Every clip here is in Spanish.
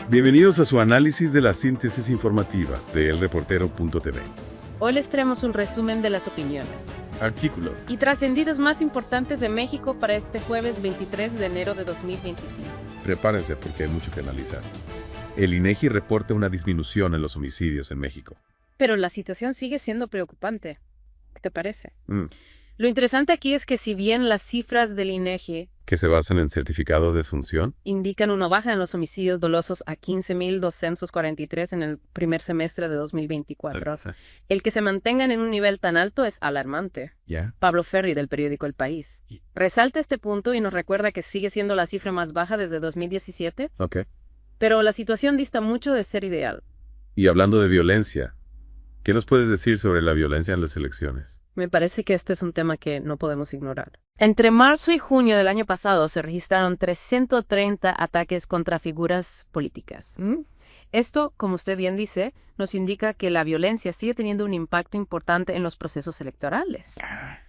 Bienvenidos a su análisis de la síntesis informativa de elreportero.tv. Hoy les traemos un resumen de las opiniones Artículos y trascendidos más importantes de México para este jueves 23 de enero de 2025. Prepárense porque hay mucho que analizar. El INEGI reporta una disminución en los homicidios en México. Pero la situación sigue siendo preocupante. ¿Qué te parece? Mm. Lo interesante aquí es que si bien las cifras del INEGI ¿Que se basan en certificados de función? indican una baja en los homicidios dolosos a 15.243 en el primer semestre de 2024, el que se mantengan en un nivel tan alto es alarmante. ¿Ya? Pablo Ferri, del periódico El País, resalta este punto y nos recuerda que sigue siendo la cifra más baja desde 2017, Ok. pero la situación dista mucho de ser ideal. Y hablando de violencia, ¿qué nos puedes decir sobre la violencia en las elecciones? Me parece que este es un tema que no podemos ignorar. Entre marzo y junio del año pasado se registraron 330 ataques contra figuras políticas. Esto, como usted bien dice, nos indica que la violencia sigue teniendo un impacto importante en los procesos electorales.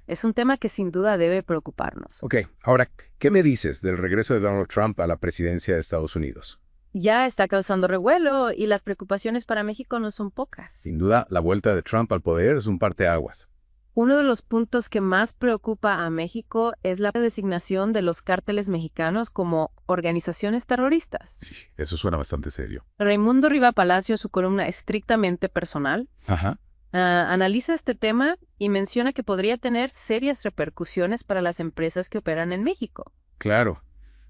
Es un tema que sin duda debe preocuparnos. Ok, ahora, ¿qué me dices del regreso de Donald Trump a la presidencia de Estados Unidos? Ya está causando revuelo y las preocupaciones para México no son pocas. Sin duda, la vuelta de Trump al poder es un parteaguas. Uno de los puntos que más preocupa a México es la designación de los cárteles mexicanos como organizaciones terroristas. Sí, eso suena bastante serio. Raimundo Riva Palacio, en su columna Estrictamente Personal, Ajá. analiza este tema y menciona que podría tener serias repercusiones para las empresas que operan en México. Claro.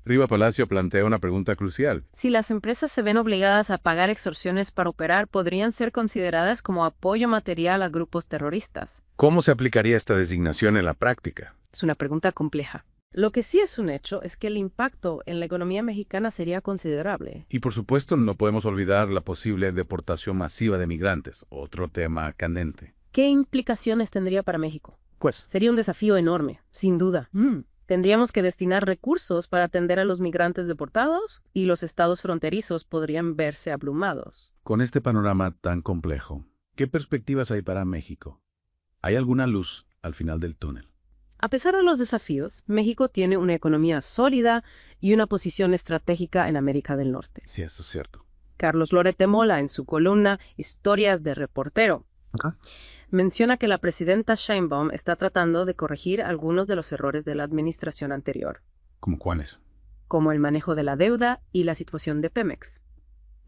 Riva Palacio plantea una pregunta crucial. Si las empresas se ven obligadas a pagar extorsiones para operar, podrían ser consideradas como apoyo material a grupos terroristas. ¿Cómo se aplicaría esta designación en la práctica? Es una pregunta compleja. Lo que sí es un hecho es que el impacto en la economía mexicana sería considerable. Y por supuesto, no podemos olvidar la posible deportación masiva de migrantes, otro tema candente. ¿Qué implicaciones tendría para México? Pues, Sería un desafío enorme, sin duda. Tendríamos que destinar recursos para atender a los migrantes deportados y los estados fronterizos podrían verse abrumados. con este panorama tan complejo, ¿qué perspectivas hay para México? ¿Hay alguna luz al final del túnel? A pesar de los desafíos, México tiene una economía sólida y una posición estratégica en América del Norte. Sí, eso es cierto. Carlos Loret de Mola, en su columna Historias de Reportero, menciona que la presidenta Sheinbaum está tratando de corregir algunos de los errores de la administración anterior, ¿Cómo cuáles? como el manejo de la deuda y la situación de Pemex.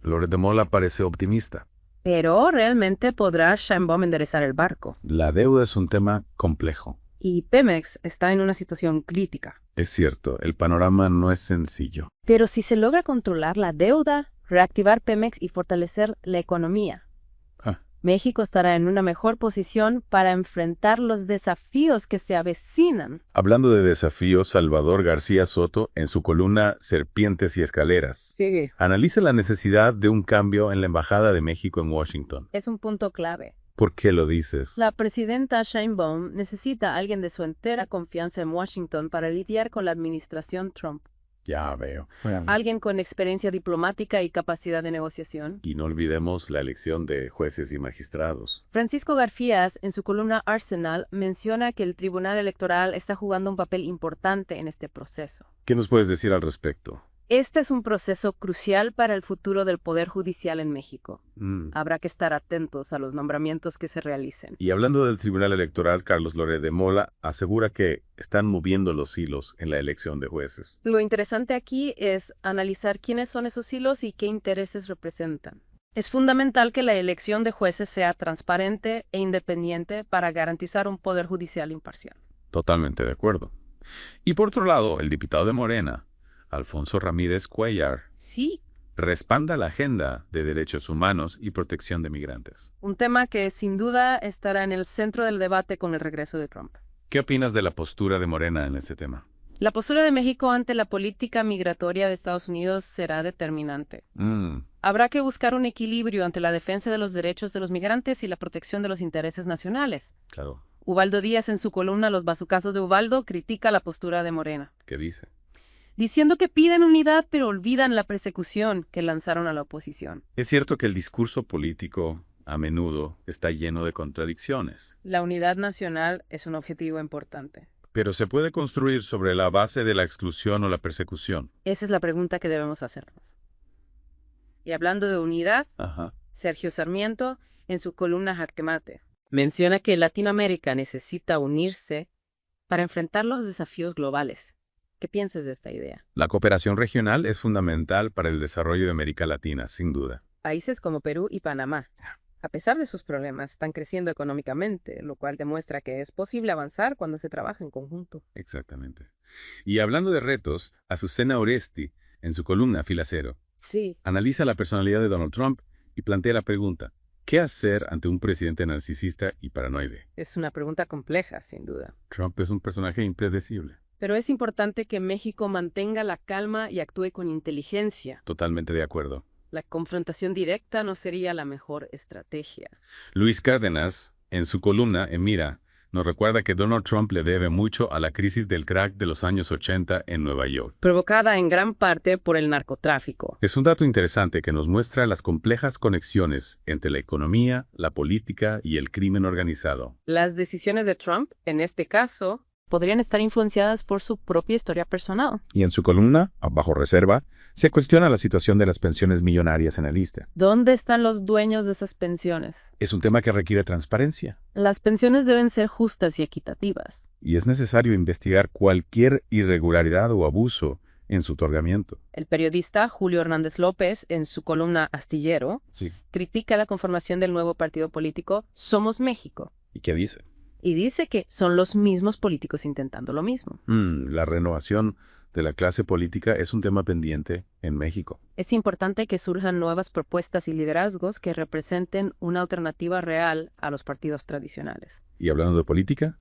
Loret de Mola parece optimista. Pero ¿realmente podrá Sheinbaum enderezar el barco? La deuda es un tema complejo. Y Pemex está en una situación crítica. Es cierto, el panorama no es sencillo. Pero si se logra controlar la deuda, reactivar Pemex y fortalecer la economía, México estará en una mejor posición para enfrentar los desafíos que se avecinan. Hablando de desafíos, Salvador García Soto, en su columna Serpientes y Escaleras, Sí. analiza la necesidad de un cambio en la Embajada de México en Washington. Es un punto clave. ¿Por qué lo dices? La presidenta Sheinbaum necesita a alguien de su entera confianza en Washington para lidiar con la administración Trump. Ya veo. Alguien con experiencia diplomática y capacidad de negociación. Y no olvidemos la elección de jueces y magistrados. Francisco Garfías, en su columna Arsenal, menciona que el Tribunal Electoral está jugando un papel importante en este proceso. ¿Qué nos puedes decir al respecto? Este es un proceso crucial para el futuro del Poder Judicial en México. Habrá que estar atentos a los nombramientos que se realicen. Y hablando del Tribunal Electoral, Carlos Loret de Mola asegura que están moviendo los hilos en la elección de jueces. Lo interesante aquí es analizar quiénes son esos hilos y qué intereses representan. Es fundamental que la elección de jueces sea transparente e independiente para garantizar un Poder Judicial imparcial. Totalmente de acuerdo. Y por otro lado, el diputado de Morena, Alfonso Ramírez Cuellar, Sí, respalda la agenda de derechos humanos y protección de migrantes. un tema que sin duda estará en el centro del debate con el regreso de Trump. ¿Qué opinas de la postura de Morena en este tema? La postura de México ante la política migratoria de Estados Unidos será determinante. Habrá que buscar un equilibrio ante la defensa de los derechos de los migrantes y la protección de los intereses nacionales. Claro. Ubaldo Díaz, en su columna Los bazucazos de Ubaldo, critica la postura de Morena, ¿Qué dice? diciendo que piden unidad pero olvidan la persecución que lanzaron a la oposición. Es cierto que el discurso político a menudo está lleno de contradicciones, La unidad nacional es un objetivo importante. pero se puede construir sobre la base de la exclusión o la persecución. Esa es la pregunta que debemos hacernos. Y hablando de unidad, Ajá. Sergio Sarmiento, en su columna Jaque Mate, menciona que Latinoamérica necesita unirse para enfrentar los desafíos globales. ¿Qué piensas de esta idea? La cooperación regional es fundamental para el desarrollo de América Latina, sin duda. Países como Perú y Panamá, a pesar de sus problemas, están creciendo económicamente, lo cual demuestra que es posible avanzar cuando se trabaja en conjunto. Exactamente. Y hablando de retos, Azucena Oresti, en su columna Fila Cero, Sí, analiza la personalidad de Donald Trump y plantea la pregunta, ¿qué hacer ante un presidente narcisista y paranoide? es una pregunta compleja, sin duda. Trump es un personaje impredecible. Pero es importante que México mantenga la calma y actúe con inteligencia. Totalmente de acuerdo. La confrontación directa no sería la mejor estrategia. Luis Cárdenas, en su columna Mira, nos recuerda que Donald Trump le debe mucho a la crisis del crack de los años 80 en Nueva York. Provocada en gran parte por el narcotráfico. Es un dato interesante que nos muestra las complejas conexiones entre la economía, la política y el crimen organizado. Las decisiones de Trump, en este caso, podrían estar influenciadas por su propia historia personal. Y en su columna, Bajo Reserva, se cuestiona la situación de las pensiones millonarias en el ISSSTE. ¿Dónde están los dueños de esas pensiones? Es un tema que requiere transparencia. Las pensiones deben ser justas y equitativas. Y es necesario investigar cualquier irregularidad o abuso en su otorgamiento. El periodista Julio Hernández López, en su columna Astillero, Sí. critica la conformación del nuevo partido político Somos México ¿Y qué dice? y dice que son los mismos políticos intentando lo mismo. La renovación de la clase política es un tema pendiente en México. Es importante que surjan nuevas propuestas y liderazgos que representen una alternativa real a los partidos tradicionales. Y hablando de política,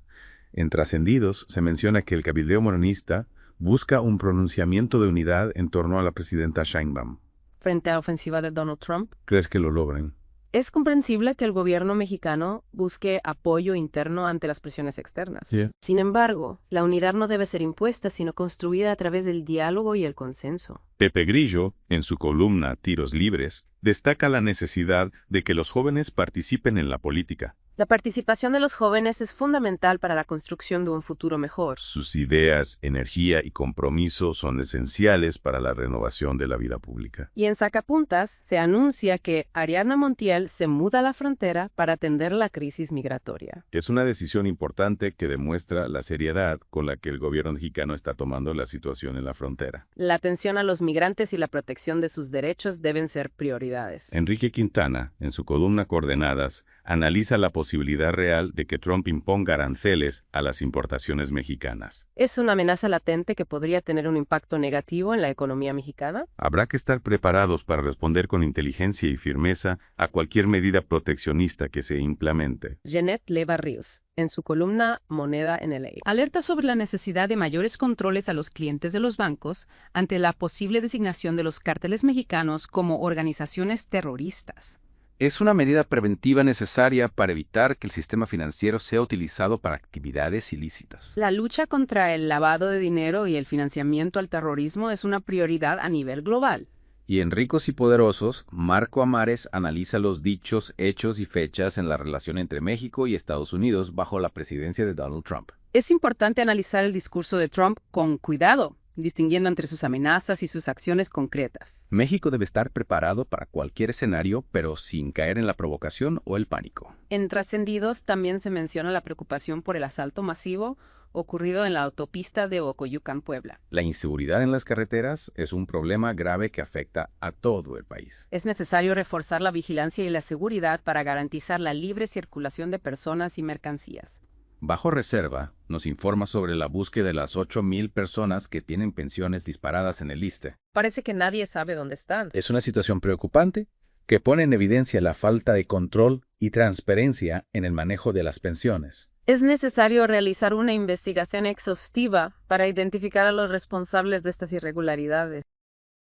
en Trascendidos se menciona que el cabildeo morenista busca un pronunciamiento de unidad en torno a la presidenta Sheinbaum. Frente a la ofensiva de Donald Trump, ¿Crees que lo logren? es comprensible que el gobierno mexicano busque apoyo interno ante las presiones externas. Sí. Sin embargo, la unidad no debe ser impuesta, sino construida a través del diálogo y el consenso. Pepe Grillo, en su columna Tiros Libres, destaca la necesidad de que los jóvenes participen en la política. La participación de los jóvenes es fundamental para la construcción de un futuro mejor. Sus ideas, energía y compromiso son esenciales para la renovación de la vida pública. Y en Sacapuntas se anuncia que Ariana Montiel se muda a la frontera para atender la crisis migratoria. Es una decisión importante que demuestra la seriedad con la que el gobierno mexicano está tomando la situación en la frontera. La atención a los migrantes y la protección de sus derechos deben ser prioridades. Enrique Quintana, en su columna Coordenadas, analiza la posibilidad real de que Trump imponga aranceles a las importaciones mexicanas. ¿Es una amenaza latente que podría tener un impacto negativo en la economía mexicana? Habrá que estar preparados para responder con inteligencia y firmeza a cualquier medida proteccionista que se implemente. Jeanette Leva Ríos, en su columna Moneda en LA. Alerta sobre la necesidad de mayores controles a los clientes de los bancos ante la posible designación de los cárteles mexicanos como organizaciones terroristas. Es una medida preventiva necesaria para evitar que el sistema financiero sea utilizado para actividades ilícitas. La lucha contra el lavado de dinero y el financiamiento al terrorismo es una prioridad a nivel global. Y en Ricos y Poderosos, Marco Amares analiza los dichos, hechos y fechas en la relación entre México y Estados Unidos bajo la presidencia de Donald Trump. Es importante analizar el discurso de Trump con cuidado, distinguiendo entre sus amenazas y sus acciones concretas. México debe estar preparado para cualquier escenario, pero sin caer en la provocación o el pánico. En Trascendidos también se menciona la preocupación por el asalto masivo ocurrido en la autopista de Ocoyucan, Puebla. La inseguridad en las carreteras es un problema grave que afecta a todo el país. Es necesario reforzar la vigilancia y la seguridad para garantizar la libre circulación de personas y mercancías. Bajo Reserva nos informa sobre la búsqueda de las 8,000 personas que tienen pensiones disparadas en el ISSSTE. Parece que nadie sabe dónde están. Es una situación preocupante que pone en evidencia la falta de control y transparencia en el manejo de las pensiones. Es necesario realizar una investigación exhaustiva para identificar a los responsables de estas irregularidades.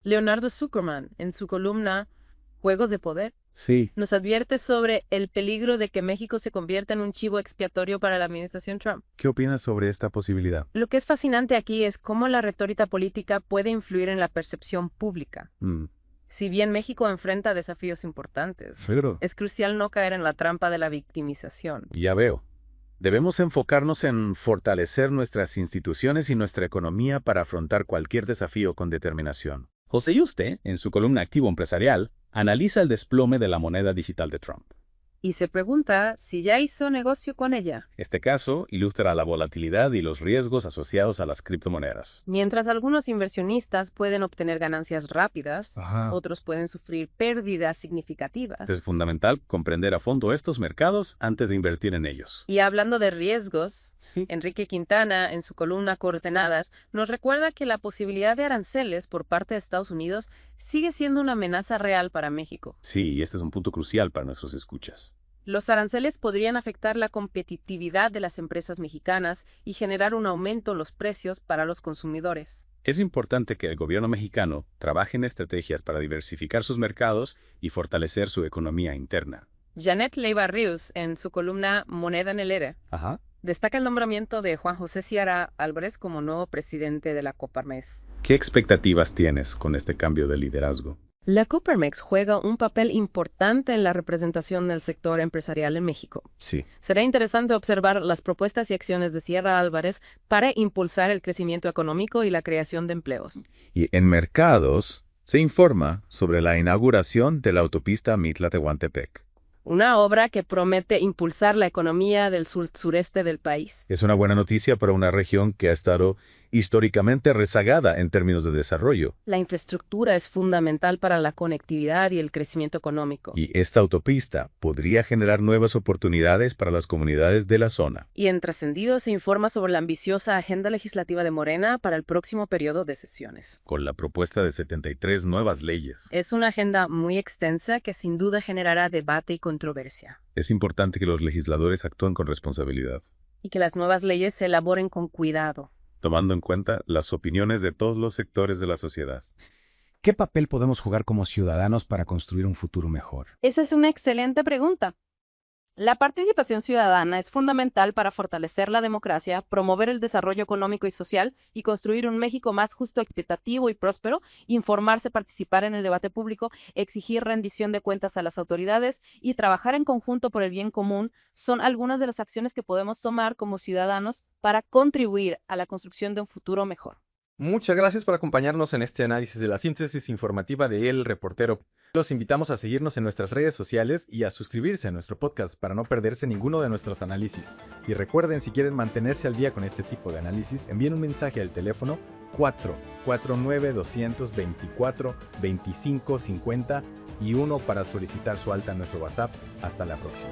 Leonardo Zuckerman, en su columna Juegos de Poder, Sí, nos advierte sobre el peligro de que México se convierta en un chivo expiatorio para la administración Trump. ¿Qué opinas sobre esta posibilidad? Lo que es fascinante aquí es cómo la retórica política puede influir en la percepción pública. Si bien México enfrenta desafíos importantes, Pero es crucial no caer en la trampa de la victimización. ya veo. Debemos enfocarnos en fortalecer nuestras instituciones y nuestra economía para afrontar cualquier desafío con determinación. José Yuste, en su columna Activo Empresarial, Analiza el desplome de la moneda digital de Trump. Y se pregunta si ya hizo negocio con ella. Este caso ilustra la volatilidad y los riesgos asociados a las criptomonedas. Mientras algunos inversionistas pueden obtener ganancias rápidas, otros pueden sufrir pérdidas significativas. Es fundamental comprender a fondo estos mercados antes de invertir en ellos. Y hablando de riesgos, Enrique Quintana, en su columna Coordenadas, nos recuerda que la posibilidad de aranceles por parte de Estados Unidos sigue siendo una amenaza real para México. Sí, y este es un punto crucial para nuestros escuchas. Los aranceles podrían afectar la competitividad de las empresas mexicanas y generar un aumento en los precios para los consumidores. Es importante que el gobierno mexicano trabaje en estrategias para diversificar sus mercados y fortalecer su economía interna. Janet Leiva Ríos, en su columna Moneda en el Aire, destaca el nombramiento de Juan José Ciara Álvarez como nuevo presidente de la Coparmex. ¿Qué expectativas tienes con este cambio de liderazgo? La Coparmex juega un papel importante en la representación del sector empresarial en México. Sí. Será interesante observar las propuestas y acciones de Ciara Álvarez para impulsar el crecimiento económico y la creación de empleos. Y en mercados se informa sobre la inauguración de la autopista Mitla-Tehuantepec. Una obra que promete impulsar la economía del sureste del país. Es una buena noticia para una región que ha estado históricamente rezagada en términos de desarrollo. La infraestructura es fundamental para la conectividad y el crecimiento económico. Y esta autopista podría generar nuevas oportunidades para las comunidades de la zona. Y en Trascendido se informa sobre la ambiciosa agenda legislativa de Morena para el próximo periodo de sesiones. Con la propuesta de 73 nuevas leyes. Es una agenda muy extensa que sin duda generará debate y controversia. Es importante que los legisladores actúen con responsabilidad. Y que las nuevas leyes se elaboren con cuidado, tomando en cuenta las opiniones de todos los sectores de la sociedad. ¿Qué papel podemos jugar como ciudadanos para construir un futuro mejor? Esa es una excelente pregunta. La participación ciudadana es fundamental para fortalecer la democracia, promover el desarrollo económico y social y construir un México más justo, equitativo y próspero, informarse, participar en el debate público, exigir rendición de cuentas a las autoridades y trabajar en conjunto por el bien común son algunas de las acciones que podemos tomar como ciudadanos para contribuir a la construcción de un futuro mejor. Muchas gracias por acompañarnos en este análisis de la síntesis informativa de El Reportero. Los invitamos a seguirnos en nuestras redes sociales y a suscribirse a nuestro podcast para no perderse ninguno de nuestros análisis. Y recuerden, si quieren mantenerse al día con este tipo de análisis, envíen un mensaje al teléfono 449-224-2550 y 1 para solicitar su alta en nuestro WhatsApp. Hasta la próxima.